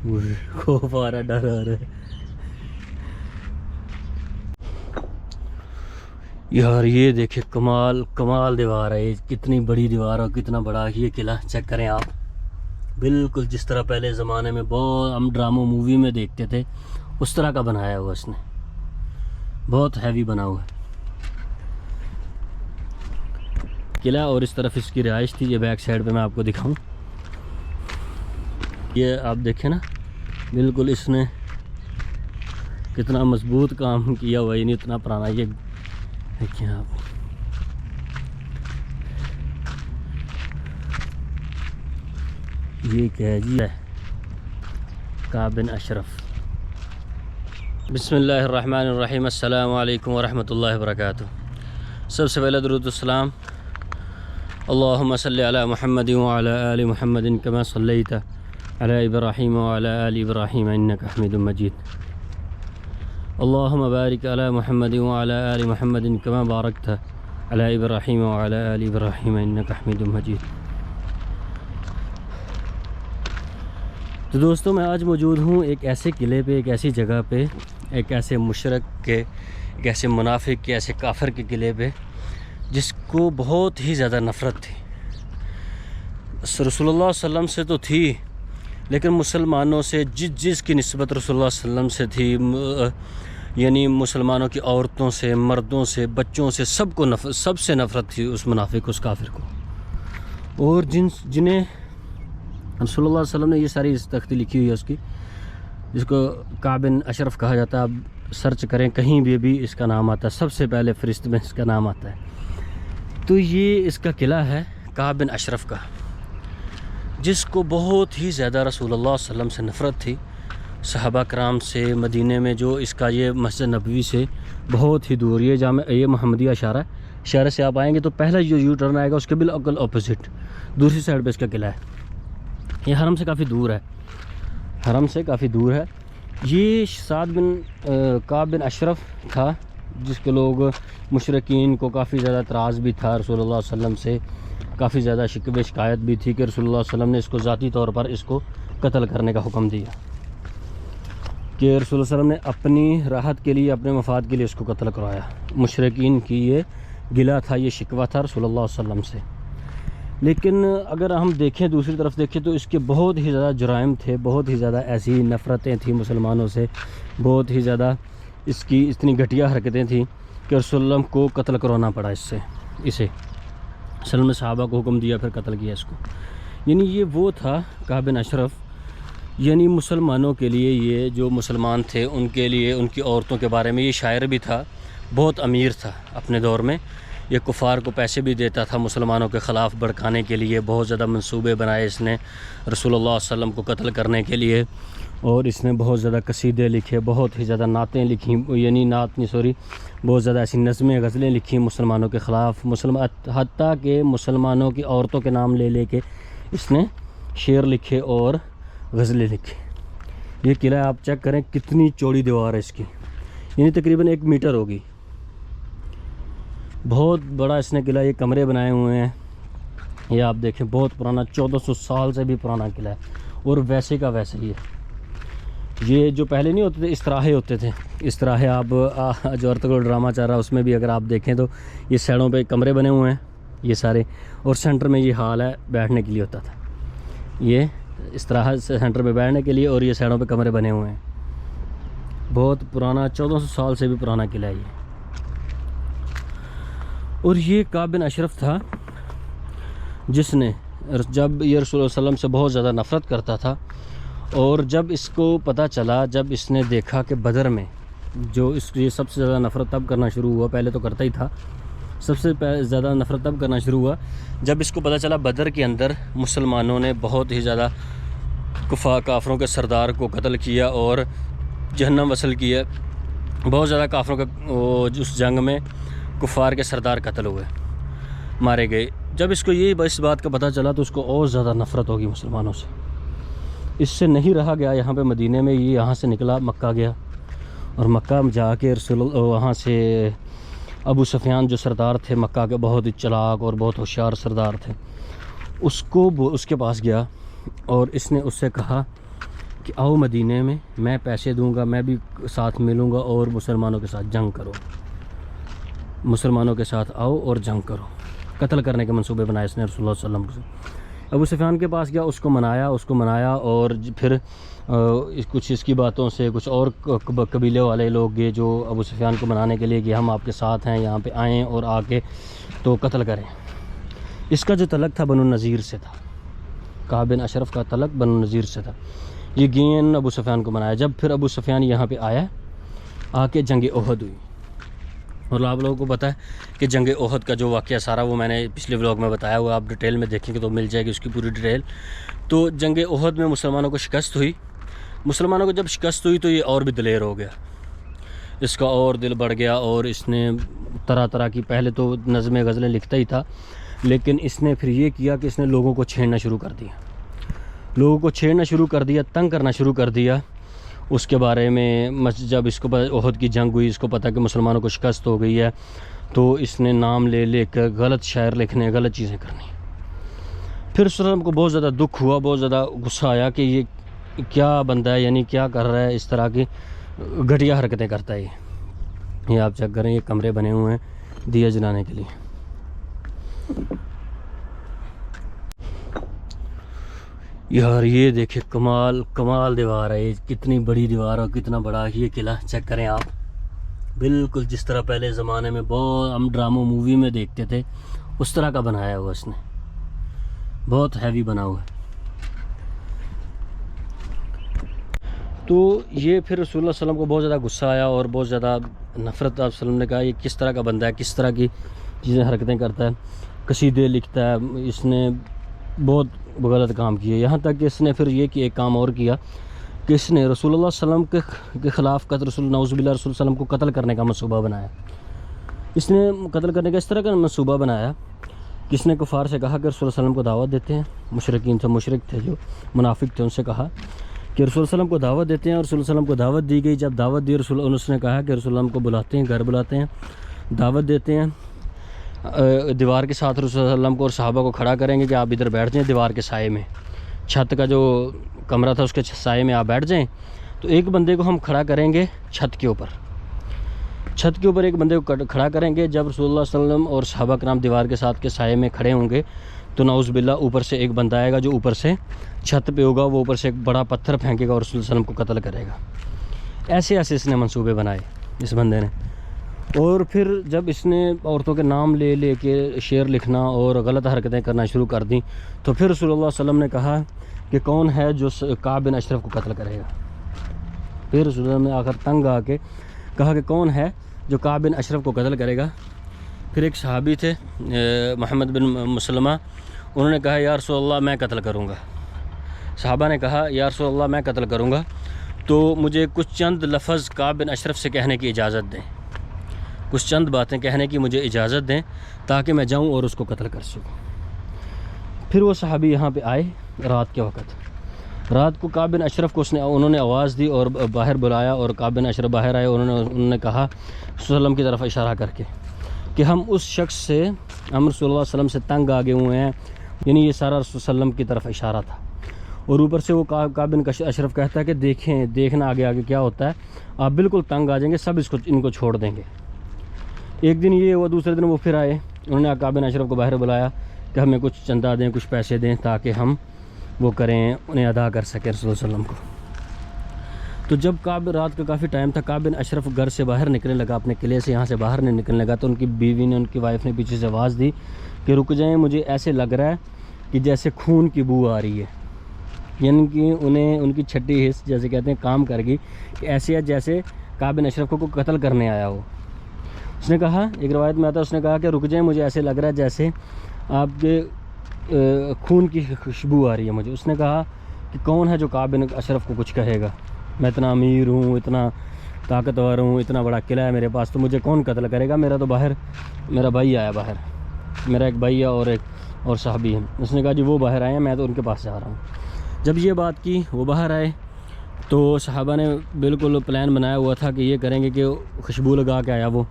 خوف آ رہا، ڈر آ رہا ہے یار. یہ دیکھیں کمال کمال دیوار ہے، یہ کتنی بڑی دیوار ہے، کتنا بڑا یہ قلعہ. چیک کریں آپ، بالکل جس طرح پہلے زمانے میں بہت ہم ڈراموں مووی میں دیکھتے تھے اس طرح کا بنایا ہوا اس نے. بہت ہیوی بنا ہوا ہے قلعہ. اور اس طرف اس کی رہائش تھی. یہ بیک سائڈ پہ میں آپ کو دکھاؤں، یہ آپ دیکھیں نا، بالکل اس نے کتنا مضبوط کام کیا ہوا ہے، نہیں اتنا پرانا. یہ دیکھیں آپ، یہ کیا ہے جی، کعب بن اشرف. بسم اللہ الرحمن الرحیم. السلام علیکم ورحمۃ اللہ وبرکاتہ. سب سے پہلے درود السلام. اللہم صلی علی محمد وعلی آل محمد کما صلیت علی ابراہیم وعلی آل ابراہیم انک حمید مجید. اللہم بارک علی محمد وعلی آل محمد کما بارکت علی ابراہیم وعلی آل ابراہیم انک حمید مجید. تو دوستوں میں آج موجود ہوں ایک ایسے قلعے پہ، ایک ایسی جگہ پہ، ایک ایسے مشرک کے، ایک ایسے منافق کے، ایسے کافر کے قلعے پہ جس کو بہت ہی زیادہ نفرت تھی. رسول اللہ صلی اللہ علیہ وسلم سے تو تھی، لیکن مسلمانوں سے جس کی نسبت رسول اللہ صلی اللہ علیہ وسلم سے تھی، یعنی مسلمانوں کی عورتوں سے، مردوں سے، بچوں سے، سب سے نفرت تھی اس منافق، اس کافر کو. اور جنہیں رسول اللہ صلی اللہ علیہ وسلم نے یہ ساری تختی لکھی ہوئی ہے اس کی، جس کو کعب بن اشرف کہا جاتا ہے. آپ سرچ کریں کہیں بھی اس کا نام آتا ہے، سب سے پہلے فہرست میں اس کا نام آتا ہے. تو یہ اس کا قلعہ ہے کعب بن اشرف کا، جس کو بہت ہی زیادہ رسول اللہ صلی اللہ علیہ وسلم سے نفرت تھی، صحابہ کرام سے، مدینے میں جو اس کا یہ مسجد نبوی سے بہت ہی دور. یہ محمدیہ اشارہ سے آپ آئیں گے تو پہلا جو یو ٹرن آئے گا اس کے بالکل اپوزٹ دوسری سائڈ پہ اس کا قلعہ ہے. یہ حرم سے کافی دور ہے، حرم سے کافی دور ہے. یہ سعد بن کعب بن اشرف تھا، جس کے لوگ مشرکین کو کافی زیادہ اعتراض بھی تھا رسول اللہ صلی اللہ علیہ وسلم سے، کافی زیادہ شکوہ شکایت بھی تھی کہ رسول اللہ صلی اللہ علیہ وسلم نے اس کو ذاتی طور پر اس کو قتل کرنے کا حکم دیا، کہ رسول اللہ صلی اللہ علیہ وسلم نے اپنی راحت کے لیے، اپنے مفاد کے لیے اس کو قتل کروایا. مشرکین کی یہ گلہ تھا، یہ شکوہ تھا رسول اللہ صلی اللہ علیہ وسلم سے. لیکن اگر ہم دیکھیں، دوسری طرف دیکھیں تو اس کے بہت ہی زیادہ جرائم تھے، بہت ہی زیادہ ایسی نفرتیں تھیں مسلمانوں سے، بہت ہی زیادہ اس کی اتنی گھٹیا حرکتیں تھیں کہ رسول اللہ کو قتل کروانا پڑا اسے وسلم نے صحابہ کو حکم دیا، پھر قتل کیا اس کو. یعنی یہ وہ تھا کعب بن اشرف، یعنی مسلمانوں کے لیے، یہ جو مسلمان تھے ان کے لیے، ان کی عورتوں کے بارے میں یہ شاعر بھی تھا، بہت امیر تھا اپنے دور میں. یہ کفار کو پیسے بھی دیتا تھا مسلمانوں کے خلاف بھڑکانے کے لیے. بہت زیادہ منصوبے بنائے اس نے رسول اللہ صلی اللہ علیہ وسلم کو قتل کرنے کے لیے، اور اس نے بہت زیادہ قصیدے لکھے، بہت ہی زیادہ نعتیں لکھیں، یعنی بہت زیادہ ایسی نظمیں، غزلیں لکھی مسلمانوں کے خلاف. حتیٰ کہ مسلمانوں کی عورتوں کے نام لے کے اس نے شعر لکھے اور غزلیں لکھی. یہ قلعہ آپ چیک کریں کتنی چوڑی دیوار ہے اس کی، یعنی تقریباً 1 میٹر ہوگی. بہت بڑا اس نے قلعہ، یہ کمرے بنائے ہوئے ہیں. یہ آپ دیکھیں بہت پرانا، 1400 سال سے بھی پرانا قلعہ ہے، اور ویسے کا ویسے ہی ہے. یہ جو پہلے نہیں ہوتے تھے استراحے ہوتے تھے، استراحے آپ جو ارطغرل ڈرامہ چل رہا ہے اس میں بھی اگر آپ دیکھیں تو یہ سائڈوں پہ کمرے بنے ہوئے ہیں یہ سارے، اور سینٹر میں یہ ہال ہے بیٹھنے کے لیے ہوتا تھا. یہ استراحہ سینٹر میں بیٹھنے کے لیے، اور یہ سائڈوں پہ کمرے بنے ہوئے ہیں. بہت پرانا، 1400 سال سے بھی پرانا قلعہ ہے یہ. اور یہ کعب بن اشرف تھا جس نے، جب یہ رسول اللہ صلی اللہ علیہ وسلم سے بہت زیادہ نفرت کرتا تھا، اور جب اس کو پتہ چلا، جب اس نے دیکھا کہ بدر میں جو یہ سب سے زیادہ نفرت تب کرنا شروع ہوا، پہلے تو کرتا ہی تھا، سب سے زیادہ نفرت تب کرنا شروع ہوا جب اس کو پتہ چلا بدر کے اندر مسلمانوں نے بہت ہی زیادہ کافروں کے سردار کو قتل کیا اور جہنم وصل کیا. بہت زیادہ کافروں کا اس جنگ میں کفار کے سردار قتل ہوئے، مارے گئے. جب اس کو اس بات کا پتہ چلا تو اس کو اور زیادہ نفرت ہوگی مسلمانوں سے. اس سے نہیں رہا گیا یہاں پہ مدینے میں، یہ یہاں سے نکلا، مکہ گیا، اور مکہ میں جا کے وہاں سے ابو سفیان جو سردار تھے مکہ کے، بہت ہی چلاک اور بہت ہوشیار سردار تھے، اس کے پاس گیا، اور اس نے اس سے کہا کہ آؤ مدینے میں پیسے دوں گا، میں بھی ساتھ ملوں گا اور مسلمانوں کے ساتھ جنگ کرو، مسلمانوں کے ساتھ آؤ اور جنگ کرو۔ قتل کرنے کے منصوبے بنائے اس نے رسول اللہ صلی اللہ علیہ وسلم کو۔ ابو سفیان کے پاس گیا، اس کو منایا اور پھر کچھ اس کی باتوں سے کچھ اور قبیلے والے لوگ گئے جو ابو سفیان کو منانے کے لیے کہ ہم آپ کے ساتھ ہیں، یہاں پہ آئیں اور آ کے تو قتل کریں۔ اس کا جو تعلق تھا بنو النضیر سے تھا، کعب بن اشرف کا تعلق بنو النضیر سے تھا۔ یہ گئے ابو سفیان کو منایا۔ جب پھر ابو سفیان یہاں پہ آیا، آ کے جنگ احد ہوئی، اور آپ لوگوں کو پتہ ہے کہ جنگ احد کا جو واقعہ سارا وہ میں نے پچھلے ولاگ میں بتایا ہوا، آپ ڈیٹیل میں دیکھیں گے تو مل جائے گی اس کی پوری ڈیٹیل۔ تو جنگ احد میں مسلمانوں کو شکست ہوئی۔ مسلمانوں کو جب شکست ہوئی تو یہ اور بھی دلیر ہو گیا، اس کا اور دل بڑھ گیا، اور اس نے طرح طرح کی، پہلے تو نظمیں غزلیں لکھتا ہی تھا، لیکن اس نے پھر یہ کیا کہ اس نے لوگوں کو چھیڑنا شروع کر دیا، تنگ کرنا شروع کر دیا۔ اس کے بارے میں جب اس کو احد کی جنگ ہوئی، اس کو پتہ کہ مسلمانوں کو شکست ہو گئی ہے، تو اس نے نام لے کر غلط شعر لکھنے، غلط چیزیں کرنی۔ پھر رسول اللہ کو بہت زیادہ دکھ ہوا، بہت زیادہ غصہ آیا کہ یہ کیا بندہ ہے، یعنی کیا کر رہا ہے، اس طرح کی گھٹیا حرکتیں کرتا ہے۔ یہ آپ چیک کریں، یہ کمرے بنے ہوئے ہیں دیا جلانے کے لیے۔ یار یہ دیکھیں، کمال دیوار ہے، یہ کتنی بڑی دیوار ہے، کتنا بڑا یہ قلعہ، چیک کریں آپ، بالکل جس طرح پہلے زمانے میں بہت ہم ڈراموں مووی میں دیکھتے تھے اس طرح کا بنایا ہوا اس نے، بہت ہیوی بنا ہوا ہے۔ تو یہ پھر رسول اللہ صلی اللہ علیہ وسلم کو بہت زیادہ غصہ آیا اور بہت زیادہ نفرت۔ آپ وسلم نے کہا یہ کس طرح کا بندہ ہے، کس طرح کی چیزیں حرکتیں کرتا ہے، قصیدے لکھتا ہے، اس نے بہت غلط کام کیے۔ یہاں تک کہ اس نے پھر یہ کہ ایک کام اور کیا کہ اس نے رسول اللہ صلی اللہ علیہ وسلم کے خلاف نعوذ باللہ رسول اللہ صلی اللہ علیہ وسلم کو قتل کرنے کا منصوبہ بنایا۔ اس نے قتل کرنے کا اس طرح کا منصوبہ بنایا کہ اس نے کفار سے کہا کہ رسول اللہ صلی اللہ علیہ وسلم کو دعوت دیتے ہیں، مشرک تھے جو منافق تھے، ان سے کہا کہ رسول اللہ صلی اللہ علیہ وسلم کو دعوت دیتے ہیں، اور رسول اللہ صلی اللہ علیہ وسلم کو دعوت دی گئی۔ جب دعوت دی اس نے کہا کہ رسول اللہ کو بلاتے ہیں، گھر بلاتے ہیں، دعوت دیتے ہیں، دیوار کے ساتھ رسول اللہ صلی اللہ علیہ وسلم کو اور صحابہ کو کھڑا کریں گے کہ آپ ادھر بیٹھ جائیں دیوار کے سائے میں، چھت کا جو کمرہ تھا اس کے سائے میں آپ بیٹھ جائیں۔ تو ایک بندے کو ہم کھڑا کریں گے چھت کے اوپر ایک بندے کو کھڑا کریں گے۔ جب رسول اللہ صلی اللہ علیہ وسلم اور صحابہ کرام دیوار کے ساتھ کے سائے میں کھڑے ہوں گے تو نعوذ باللہ اوپر سے ایک بندہ آئے گا جو اوپر سے چھت پہ ہوگا، وہ اوپر سے ایک بڑا پتھر پھینکے گا اور رسول اللہ صلی اللہ علیہ وسلم کو قتل کرے گا۔ ایسے اس نے منصوبے بنائے اس بندے نے۔ اور پھر جب اس نے عورتوں کے نام لے کے شعر لکھنا اور غلط حرکتیں کرنا شروع کر دیں، تو پھر رسول اللہ صلی اللہ علیہ وسلم نے کہا کہ کون ہے جو کعب بن اشرف کو قتل کرے گا۔ پھر رسول اللہ نے آخر تنگ آ کے کہا کہ کون ہے جو کعب بن اشرف کو قتل کرے گا۔ پھر ایک صحابی تھے محمد بن مسلمہ، انہوں نے کہا یا رسول اللہ میں قتل کروں گا۔ صحابہ نے کہا یا رسول اللہ میں قتل کروں گا، تو مجھے کچھ چند لفظ کعب بن اشرف سے کہنے کی اجازت دیں، کچھ چند باتیں کہنے کی مجھے اجازت دیں تاکہ میں جاؤں اور اس کو قتل کر سکوں۔ پھر وہ صحابی یہاں پہ آئے رات کے وقت، رات کو کعب بن اشرف کو انہوں نے آواز دی اور باہر بلایا، اور کعب بن اشرف باہر آئے، انہوں نے کہا رسول اللہ صلی اللہ علیہ وسلم کی طرف اشارہ کر کے کہ ہم اس شخص سے، ہم رسول اللہ صلی اللہ علیہ وسلم سے تنگ آگے ہوئے ہیں، یعنی یہ سارا رسول صلی اللہ علیہ وسلم کی طرف اشارہ تھا۔ اور اوپر سے وہ کعب بن اشرف کہتا ہے کہ دیکھنا آگے کیا ہوتا ہے، آپ بالکل تنگ آ جائیں گے، سب ان کو چھوڑ دیں گے۔ ایک دن یہ ہوا، دوسرے دن وہ پھر آئے، انہوں نے کعب بن اشرف کو باہر بلایا کہ ہمیں کچھ چندہ دیں، کچھ پیسے دیں تاکہ ہم وہ کریں، انہیں ادا کر سکیں رسول اللہ صلی اللہ علیہ وسلم کو۔ تو جب رات کا کافی ٹائم تھا، کعب بن اشرف گھر سے باہر نکلنے لگا، اپنے قلعے سے یہاں سے باہر نہیں نکلنے لگا، تو ان کی بیوی نے، ان کی وائف نے پیچھے سے آواز دی کہ رک جائیں، مجھے ایسے لگ رہا ہے کہ جیسے خون کی بو آ رہی ہے، یعنی کہ ان کی چھٹی حص جیسے کہتے ہیں کام کر گئی، کہ ایسے ہے جیسے کعب بن اشرف کو کوئی قتل کرنے آیا ہو۔ اس نے کہا، ایک روایت میں آتا ہے، اس نے کہا کہ رک جائیں، مجھے ایسے لگ رہا ہے جیسے آپ کے خون کی خوشبو آ رہی ہے مجھے۔ اس نے کہا کہ کون ہے جو کعب بن اشرف کو کچھ کہے گا، میں اتنا امیر ہوں، اتنا طاقتور ہوں، اتنا بڑا قلعہ ہے میرے پاس، تو مجھے کون قتل کرے گا؟ میرا تو باہر میرا بھائی آیا، باہر میرا ایک بھائی ہے اور صحابی ہے۔ اس نے کہا جی وہ باہر آئے ہیں، میں تو ان کے پاس جا رہا ہوں۔ جب یہ بات کی، وہ باہر آئے تو صحابہ نے بالکل پلان بنایا ہوا تھا کہ یہ کریں گے کہ خوشبو لگا کے آیا وہ،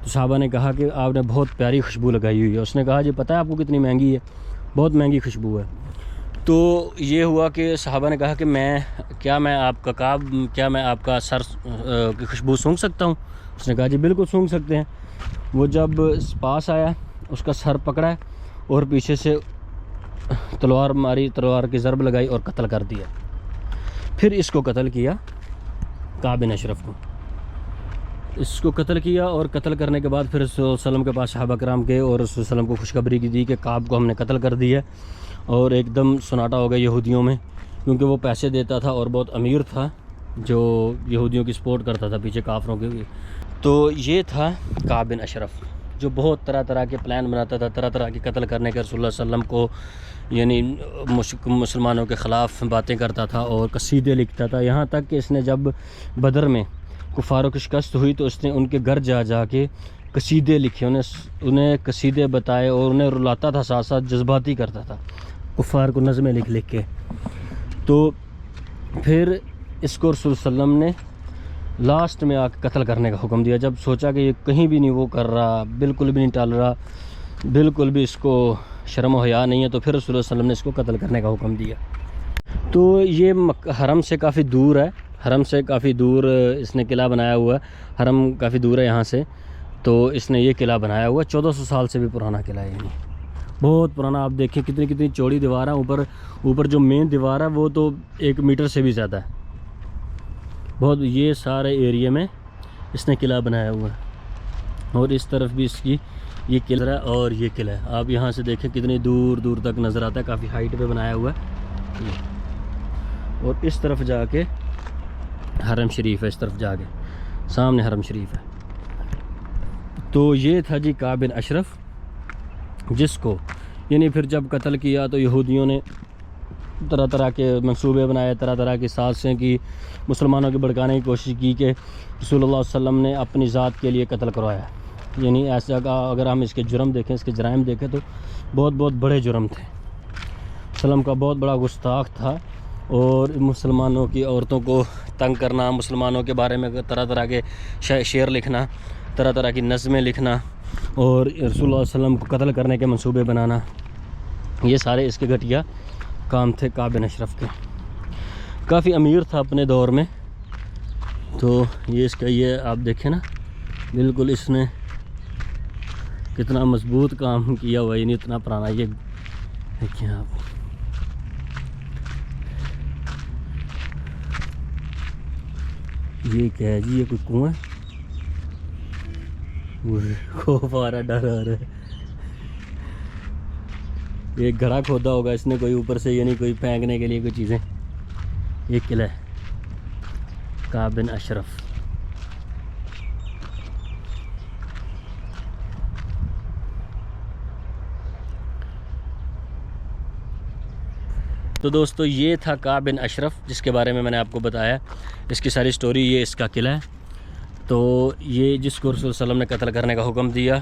تو صحابہ نے کہا کہ آپ نے بہت پیاری خوشبو لگائی ہوئی ہے۔ اس نے کہا جی پتہ ہے آپ کو کتنی مہنگی ہے؟ بہت مہنگی خوشبو ہے۔ تو یہ ہوا کہ صحابہ نے کہا کہ کیا میں آپ کا سر کی خوشبو سونگھ سکتا ہوں؟ اس نے کہا جی بالکل سونگھ سکتے ہیں۔ وہ جب پاس آیا، اس کا سر پکڑا اور پیچھے سے تلوار ماری، تلوار کی ضرب لگائی اور قتل کر دیا۔ پھر اس کو قتل کیا، کعب بن اشرف کو اس کو قتل کیا، اور قتل کرنے کے بعد پھر رسول اللہ صلی اللہ علیہ وسلم کے پاس صحابہ کرام کے، اور رسول اللہ علیہ وسلم کو خوشخبری کی دی کہ کعب کو ہم نے قتل کر دیا، اور ایک دم سناٹا ہو گیا یہودیوں میں، کیونکہ وہ پیسے دیتا تھا اور بہت امیر تھا، جو یہودیوں کی سپورٹ کرتا تھا پیچھے کافروں کے۔ تو یہ تھا کعب بن اشرف، جو بہت طرح کے پلان بناتا تھا، طرح کے قتل کرنے کے، رسول اللہ صلی اللہ علیہ وسلم کو یعنی مسلمانوں کے خلاف باتیں کرتا تھا اور قصیدے لکھتا تھا۔ یہاں تک کہ اس نے جب بدر میں کفاروں کی شکست ہوئی تو اس نے ان کے گھر جا کے قصیدے لکھے، انہیں قصیدے بتائے اور انہیں رلاتا تھا، ساتھ ساتھ جذباتی کرتا تھا کفار کو نظمیں لکھ کے۔ تو پھر اس کو رسول صلی اللہ علیہ وسلم نے لاسٹ میں آ کے قتل کرنے کا حکم دیا، جب سوچا کہ یہ کہیں بھی نہیں وہ کر رہا، بالکل بھی نہیں ٹال رہا، بالکل بھی اس کو شرم و حیا نہیں ہے، تو پھر رسول اللہ صلی اللہ علیہ وسلم نے اس کو قتل کرنے کا حکم دیا۔ تو یہ حرم سے کافی دور ہے، حرم سے کافی دور اس نے قلعہ بنایا ہوا ہے، حرم کافی دور ہے یہاں سے، تو اس نے یہ قلعہ بنایا ہوا ہے، 1400 سال سے بھی پرانا قلعہ ہے، یعنی بہت پرانا۔ آپ دیکھیں کتنی چوڑی دیوار ہے، اوپر جو مین دیوار ہے وہ تو 1 میٹر سے بھی زیادہ ہے بہت۔ یہ سارے ایریے میں اس نے قلعہ بنایا ہوا ہے، اور اس طرف بھی اس کی یہ قلعہ ہے اور یہ قلعہ ہے۔ آپ یہاں سے دیکھیں کتنی دور تک نظر آتا ہے، کافی ہائٹ پہ بنایا ہوا ہے، اور اس طرف جا کے حرم شریف ہے، اس طرف جا کے سامنے حرم شریف ہے۔ تو یہ تھا جی کعب بن اشرف، جس کو یعنی پھر جب قتل کیا تو یہودیوں نے طرح کے منصوبے بنائے، طرح کی سازشیں کی، مسلمانوں کے بھڑکانے کی کوشش کی کہ رسول اللہ صلی اللہ علیہ وسلم نے اپنی ذات کے لیے قتل کروایا۔ یعنی ایسا اگر ہم اس کے جرم دیکھیں، اس کے جرائم دیکھیں تو بہت بڑے جرم تھے۔ وسلم کا بہت بڑا گستاخ تھا، اور مسلمانوں کی عورتوں کو تنگ کرنا، مسلمانوں کے بارے میں طرح کے شعر لکھنا، طرح کی نظمیں لکھنا، اور رسول اللہ صلی اللہ علیہ وسلم کو قتل کرنے کے منصوبے بنانا، یہ سارے اس کے گھٹیا کام تھے کعب بن اشرف کے۔ کافی امیر تھا اپنے دور میں۔ تو یہ اس کا یہ آپ دیکھیں نا، بالکل اس نے کتنا مضبوط کام کیا ہوا، یعنی اتنا پرانا۔ یہ دیکھیں آپ، یہ کیا ہے جی؟ یہ کوئی کنواں ہے، خوف آ رہا ہے، ڈر آ رہا ہے۔ یہ گھڑا کھودا ہوگا اس نے کوئی اوپر سے، یعنی کوئی پھینکنے کے لیے کوئی چیزیں۔ یہ قلعہ ہے کعب بن اشرف۔ تو دوستو یہ تھا کعب بن اشرف، جس کے بارے میں نے آپ کو بتایا، اس کی ساری سٹوری۔ یہ اس کا قلعہ ہے، تو یہ جس کو رسول صلی اللہ علیہ وسلم نے قتل کرنے کا حکم دیا۔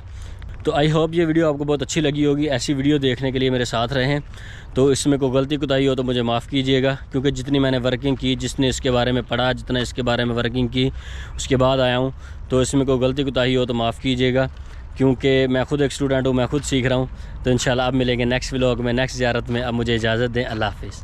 تو آئی ہوپ یہ ویڈیو آپ کو بہت اچھی لگی ہوگی۔ ایسی ویڈیو دیکھنے کے لیے میرے ساتھ رہیں۔ تو اس میں کوئی غلطی کوتاہی ہو تو مجھے معاف کیجیے گا، کیونکہ جتنی میں نے ورکنگ کی، جس نے اس کے بارے میں پڑھا، جتنا اس کے بارے میں ورکنگ کی، اس کے بعد آیا ہوں، تو اس میں کوئی غلطی کوتاہی ہو تو معاف کیجیے گا، کیونکہ میں خود ایک اسٹوڈنٹ ہوں، میں خود سیکھ رہا ہوں۔ تو انشاءاللہ اب ملیں گے نیکسٹ ولاگ میں، نیکسٹ زیارت میں۔ اب مجھے اجازت دیں، اللہ حافظ۔